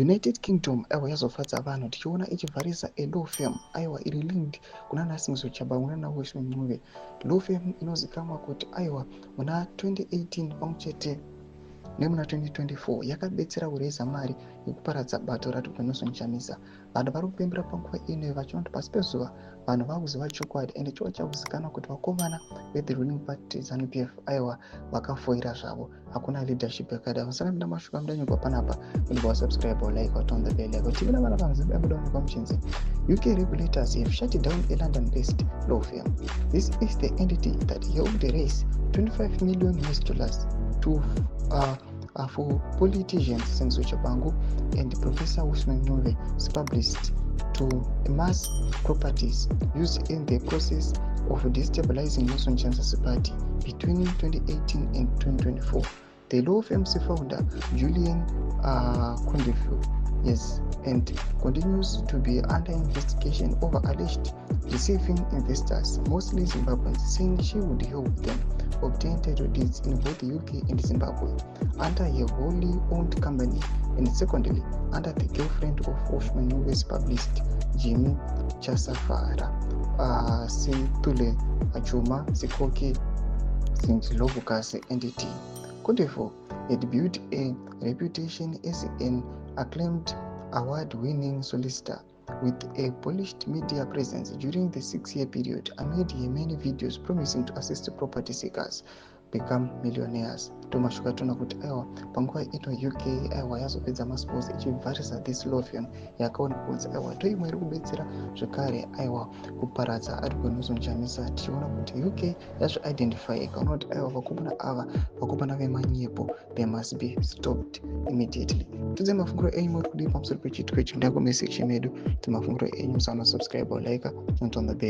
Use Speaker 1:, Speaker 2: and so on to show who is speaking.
Speaker 1: United Kingdom yazofadza vanhu tichiona ichivharisa law firm iri linked kunana Singso Chabangu nana Wishman Muve. Law firm inozikamwa kuti muna 2018 pamwechete nemuna 2024 yakabetsera kureza mari yekuparadza bato raTupen Nelson Chamisa. Vanhu vari kupembera panguva ino vachiona kuti pasi pezuva vanhu vakuziva chokwadi, ende chiva chakuzikanwa kuti vakomana veThe Ruling Party ZANU-PF vakafoira zvavo, hakuna leadership yakada. Musana muna mashuka mudanyogwa panapa unoga subscribe or like or turn the bell like TV na vana vanhu vamudaonekwa muchinzi. UK regulators have shut down a London-based law firm. This is the entity that helped raise $25 million to for politicians Singso Chabangu and Professor Wishman Muve published to amass properties used in the process of destabilizing Nelson Chamsa's party between 2018 and 2024. The law firm's founder, Julian Kundefu, and continues to be under investigation over alleged deceiving investors, mostly Zimbabweans, saying she would help them obtain title deeds in both the UK and Zimbabwe under a wholly owned company, and secondly under the girlfriend of Wishman Muve's publicist, Jimmy Chasafara, Sintule Achuma Sikoke Zintilovukas entity. Kundefu had built a reputation as an acclaimed award-winning solicitor with a polished media presence during the 6-year period amid many videos promising to assist property seekers become millionaires. Tomashuka tona kuti panguva ino UK yazopedza maspose ichibvarisa this law firm yakaona kuti toimwe iri kubetsera zvekare kuparadza Tupen Nelson Chamisa. Tichiona kuti UK yazviidentify ikaona kuti vakomana vemanyepo they must be stopped immediately. Tudze mafunguro enyu muri kudii pamusoro pechitiko ichi ndakomese chimedu. Mafunguro enyu musana subscribe or like and turn the bell.